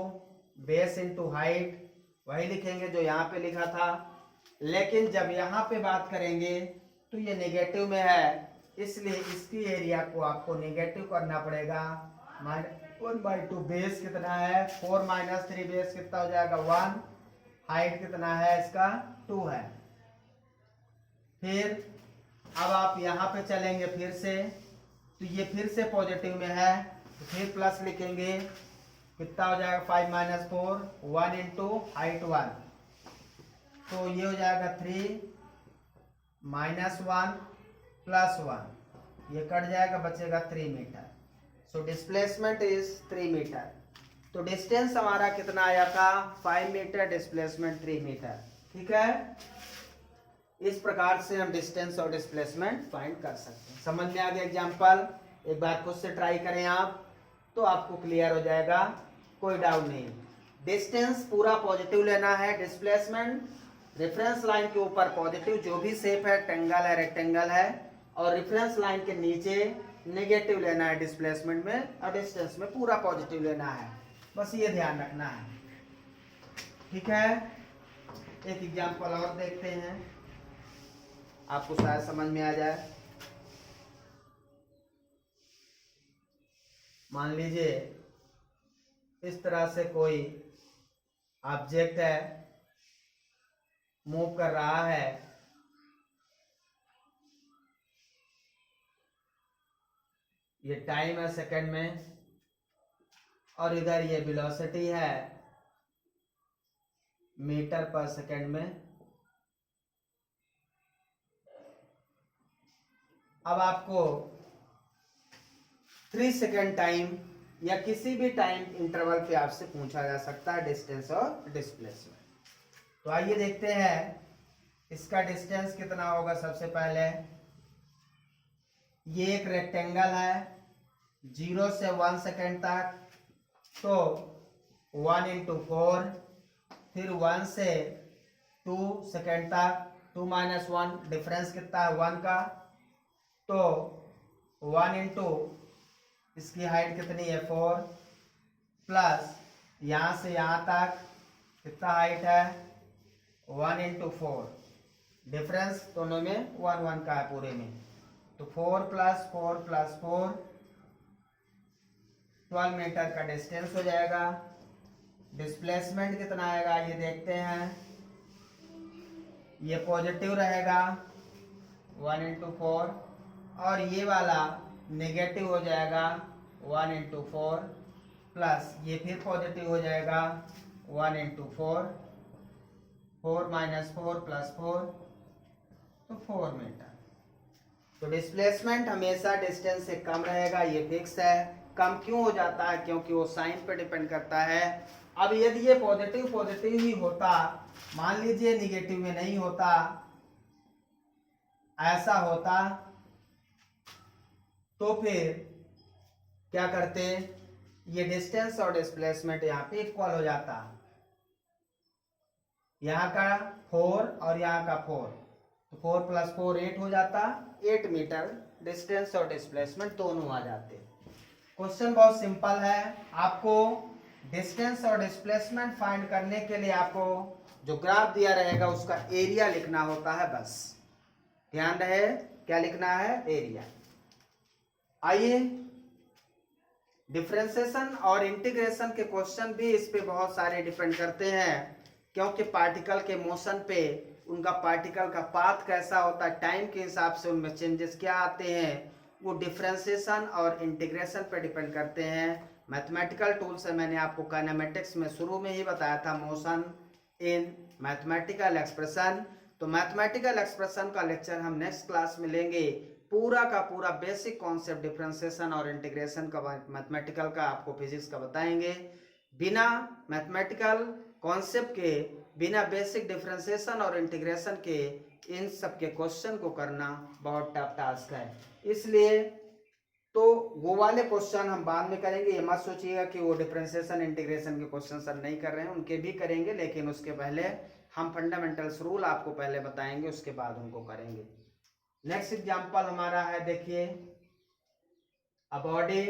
बेस इंटू हाइट, वही लिखेंगे जो यहाँ पे लिखा था। लेकिन जब यहाँ पे बात करेंगे तो ये नेगेटिव में है, इसलिए इसकी एरिया को आपको नेगेटिव करना पड़ेगा। 1/2 बेस कितना है 4 माइनस 3 बेस कितना हो जाएगा 1, हाइट कितना है इसका 2 है। फिर अब आप यहाँ पे चलेंगे फिर से, तो ये फिर से पॉजिटिव में है, तो फिर प्लस लिखेंगे, कितना हो जाएगा 5 माइनस 4 1 इंटू हाइट 1, तो ये हो जाएगा 3 माइनस 1 प्लस 1, ये कट जाएगा बचेगा 3 metre. So displacement is 3 metre. तो डिस्टेंस हमारा कितना आया था 5 मीटर, डिस्प्लेसमेंट 3 मीटर। ठीक है, इस प्रकार से हम डिस्टेंस और डिस्प्लेसमेंट फाइंड कर सकते हैं। समझ में आ गया एग्जांपल, एक बार खुद से ट्राई करें आप तो आपको क्लियर हो जाएगा, कोई डाउट नहीं। डिस्टेंस पूरा पॉजिटिव लेना है, डिस्प्लेसमेंट रेफरेंस लाइन के ऊपर पॉजिटिव, जो भी शेप है ट्रायंगल है रेक्टेंगल है, और रेफरेंस लाइन के नीचे नेगेटिव लेना है डिस्प्लेसमेंट में, और डिस्टेंस में पूरा पॉजिटिव लेना है, बस ये ध्यान रखना है। ठीक है, एक एग्जांपल और देखते हैं, आपको शायद समझ में आ जाए। मान लीजिए इस तरह से कोई ऑब्जेक्ट है, मूव कर रहा है, ये टाइम है सेकंड में, और इधर ये वेलोसिटी है मीटर पर सेकेंड में। अब आपको 3 सेकेंड टाइम या किसी भी टाइम इंटरवल पे आपसे पूछा जा सकता है डिस्टेंस और डिस्प्लेसमेंट। तो आइए देखते हैं इसका डिस्टेंस कितना होगा। सबसे पहले ये एक रेक्टेंगल है 0 से 1 सेकेंड तक, तो 1 × 4, फिर 1 से 2 सेकेंड तक, 2 - 1 डिफरेंस कितना है 1 का, तो 1 × इसकी हाइट कितनी है 4, प्लस यहाँ से यहाँ तक कितना हाइट है 1 × 4, डिफरेंस दोनों में 1 1 का है पूरे में, तो 4 + 4 + 4 12 मीटर का डिस्टेंस हो जाएगा। डिस्प्लेसमेंट कितना आएगा ये देखते हैं। ये पॉजिटिव रहेगा 1 × 4 और ये वाला नेगेटिव हो जाएगा 1 × 4, प्लस ये फिर पॉजिटिव हो जाएगा 1 × 4, 4 - 4 + 4, तो 4 मीटर। तो डिस्प्लेसमेंट हमेशा डिस्टेंस से कम रहेगा, ये फिक्स है। कम क्यों हो जाता है, क्योंकि वो साइन पे डिपेंड करता है। अब यदि ये पॉजिटिव ही होता, मान लीजिए निगेटिव में नहीं होता, ऐसा होता, तो फिर क्या करते, ये डिस्टेंस और डिस्प्लेसमेंट यहाँ पे इक्वल हो जाता। यहाँ का 4 और यहाँ का 4, तो 4 + 4 8 हो जाता, 8 मीटर डिस्टेंस और डिस्प्लेसमेंट दोनों आ जाते। क्वेश्चन बहुत सिंपल है। आपको डिस्टेंस और डिस्प्लेसमेंट फाइंड करने के लिए आपको जो ग्राफ दिया रहेगा उसका एरिया लिखना होता है, बस ध्यान रहे क्या लिखना है, एरिया। आइए डिफरेंशिएशन और इंटीग्रेशन के क्वेश्चन भी इस पे बहुत सारे डिपेंड करते हैं, क्योंकि पार्टिकल के मोशन पे उनका पार्टिकल का पाथ कैसा होता है, टाइम के हिसाब से उनमें चेंजेस क्या आते हैं, वो डिफरेंशिएशन और इंटीग्रेशन पे डिपेंड करते हैं। मैथमेटिकल टूल से मैंने आपको काइनेमेटिक्स में शुरू में ही बताया था, मोशन इन मैथमेटिकल एक्सप्रेशन। तो मैथमेटिकल एक्सप्रेशन का लेक्चर हम नेक्स्ट क्लास में लेंगे। पूरा का पूरा बेसिक कॉन्सेप्ट डिफरेंशिएशन और इंटीग्रेशन का, मैथमेटिकल का आपको फिजिक्स का बताएंगे। बिना मैथमेटिकल कॉन्सेप्ट के, बिना बेसिक डिफरेंशिएशन और इंटीग्रेशन के इन सब के क्वेश्चन को करना बहुत टफ टास्क है। इसलिए तो वो वाले क्वेश्चन हम बाद में करेंगे, ये मत सोचिएगा कि वो डिफरेंशिएशन इंटीग्रेशन के क्वेश्चन सर नहीं कर रहे हैं, उनके भी करेंगे, लेकिन उसके पहले हम फंडामेंटल्स रूल आपको पहले बताएंगे, उसके बाद उनको करेंगे। नेक्स्ट एग्जांपल हमारा है, देखिए, a body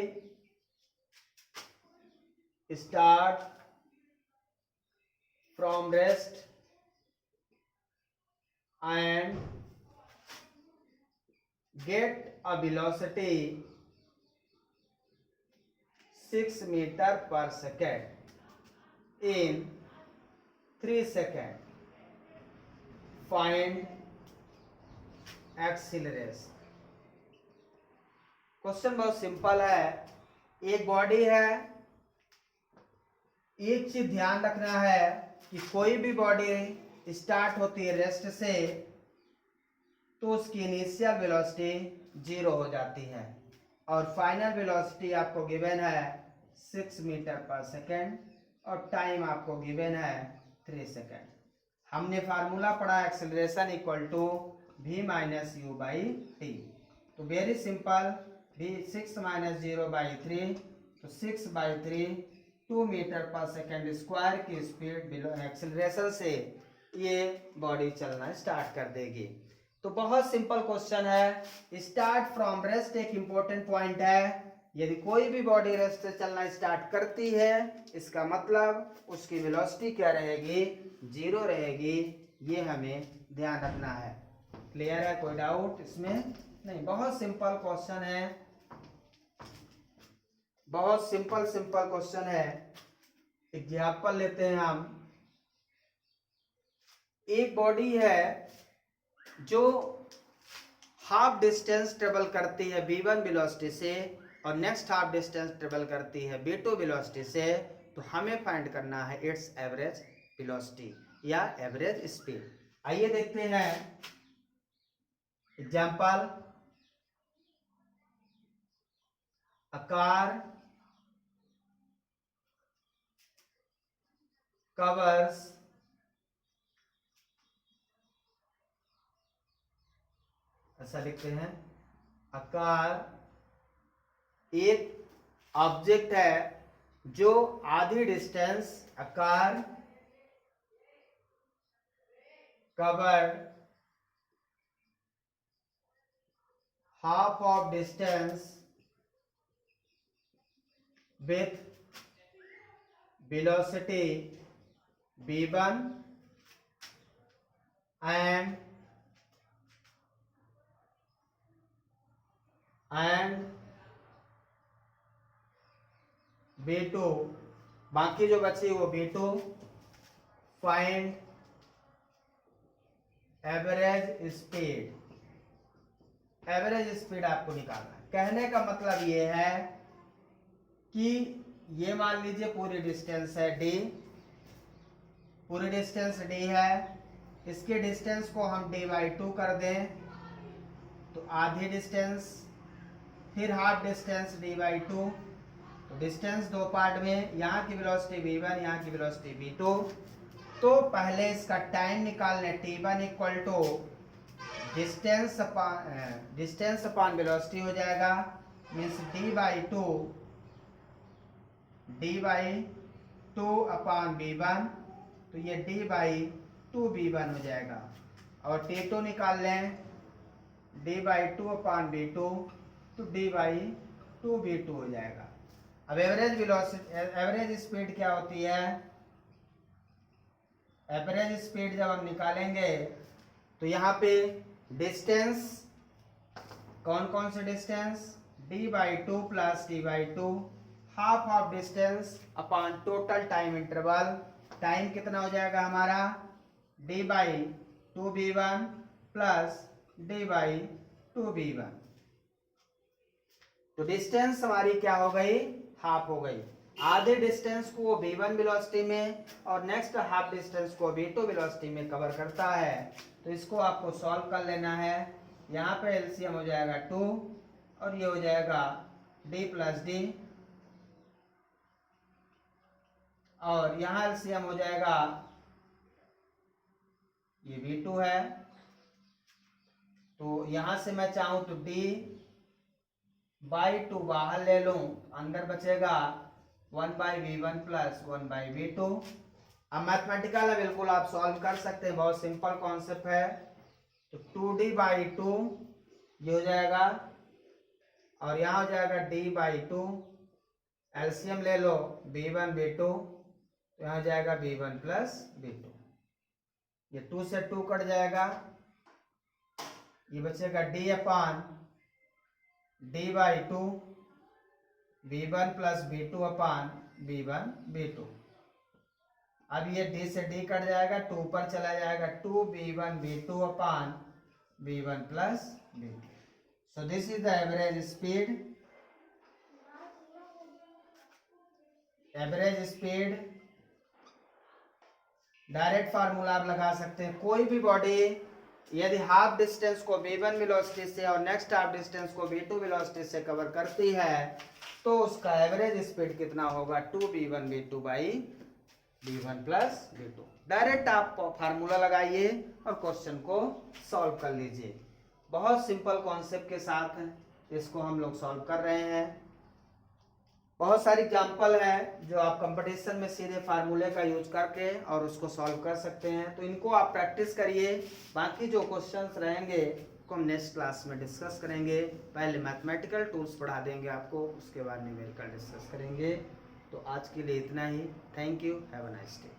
start from rest and get a velocity 6 meter per second in 3 seconds. Find acceleration. Question बहुत सिंपल है। एक बॉडी है, एक चीज ध्यान रखना है कि कोई भी बॉडी स्टार्ट होती है रेस्ट से, तो उसकी इनिशियल वेलोसिटी 0 हो जाती है और फाइनल वेलोसिटी आपको गिवन है 6 मीटर पर सेकेंड और टाइम आपको गिवन है 3 सेकेंड। हमने फार्मूला पढ़ा acceleration equal to v - u/t। तो वेरी सिंपल, v 6 - 0/3, तो 6/3 2 मीटर पर सेकेंड स्क्वायर की स्पीड एक्सेलरेशन से ये बॉडी चलना स्टार्ट कर देगी। तो बहुत सिंपल क्वेश्चन है। स्टार्ट फ्रॉम रेस्ट एक इंपॉर्टेंट पॉइंट है। यदि कोई भी बॉडी रेस्ट से चलना स्टार्ट करती है, इसका मतलब उसकी वेलोसिटी क्या रहेगी, 0 रहेगी। ये हमें ध्यान रखना है। क्लियर है, कोई डाउट इसमें नहीं? बहुत सिंपल क्वेश्चन है, बहुत सिंपल क्वेश्चन है। एग्जाम्पल लेते हैं हम। एक बॉडी है जो हाफ डिस्टेंस ट्रेवल करती है v1 वेलोसिटी से और नेक्स्ट हाफ डिस्टेंस ट्रेवल करती है v2 वेलोसिटी से, तो हमें फाइंड करना है इट्स एवरेज वेलोसिटी। या एवरेज स्पीड। आइए देखते हैं एग्जाम्पल। A car covers ऐसा लिखते हैं, a car एक ऑब्जेक्ट है जो आधी distance, a car covered half of distance with velocity v1 and v2, बाकी जो बची वो v2। Find average speed, average speed आपको निकालना है। कहने का मतलब ये है कि ये मान लीजिए पूरी डिस्टेंस है d, पूरी डिस्टेंस d है, इसके डिस्टेंस को हम d/2 कर दें तो आधी डिस्टेंस, फिर हाफ डिस्टेंस d/2, तो डिस्टेंस दो पार्ट में, यहाँ की वेलोसिटी v1, यहाँ की वेलोसिटी v2। तो पहले इसका टाइम निकालने, t1 equal to distance upon velocity हो जाएगा, मीन्स d/2 अपॉन v1, तो ये d/2 v1 हो जाएगा। और t2 निकाल लें, d/2 अपॉन v2, तो d/2 v2 हो जाएगा। अब एवरेज वेलोसिटी, एवरेज स्पीड क्या होती है? एवरेज स्पीड जब हम निकालेंगे तो यहाँ पे डिस्टेंस, कौन कौन से distance, d/2 plus d/2, half of distance upon total time interval. Time कितना हो जाएगा हमारा, d/2 v1 plus d/2 v1। तो डिस्टेंस हमारी क्या हो गई, हाफ हो गई। आधे डिस्टेंस को v1 वेलोसिटी में और नेक्स्ट हाफ डिस्टेंस को v2 वेलोसिटी में कवर करता है। तो इसको आपको सॉल्व कर लेना है। यहाँ पे एलसीएम हो जाएगा 2 और ये हो जाएगा d प्लस डी, और यहाँ एलसीएम हो जाएगा, ये v2 है, तो यहाँ से मैं चाहूँ तो d/2 बाहर ले लूं, अंदर बचेगा 1/v1 प्लस 1/v2। अब मैथमेटिकल है, बिल्कुल आप सॉल्व कर सकते हैं, बहुत सिंपल कॉन्सेप्ट है। तो 2d/2 ये हो जाएगा, और यहाँ हो जाएगा d/2, एलसीएम ले लो v1 v2, तो यहाँ हो जाएगा v1 प्लस v2, ये 2 से 2 कट जाएगा, ये बचेगा d upon d/2 v1 plus v2 upon v1 v2। अब ये d से d कट जाएगा, 2 पर चला जाएगा, 2v1 v2 upon v1 plus v2। So this is the average speed. Average speed direct formula आप लगा सकते हैं। कोई भी बॉडी यदि हाफ डिस्टेंस को v1 वेलोसिटी से और नेक्स्ट हाफ डिस्टेंस को v2 वेलोसिटी से कवर करती है तो उसका एवरेज स्पीड कितना होगा, 2v1 v2 by v1 plus v2। Direct आप फार्मूला लगाइए और क्वेश्चन को सॉल्व कर लीजिए। बहुत सिंपल कॉन्सेप्ट के साथ इसको हम लोग सॉल्व कर रहे हैं। बहुत सारी एग्जाम्पल है जो आप कंपटीशन में सीधे फार्मूले का यूज करके और उसको सॉल्व कर सकते हैं, तो इनको आप प्रैक्टिस करिए। बाकी जो क्वेश्चंस रहेंगे को हम नेक्स्ट क्लास में डिस्कस करेंगे। पहले मैथमेटिकल टूल्स पढ़ा देंगे आपको, उसके बाद न्यूमेरिकल डिस्कस करेंगे। तो आज के लिए इतना ही। Thank you, have a nice day.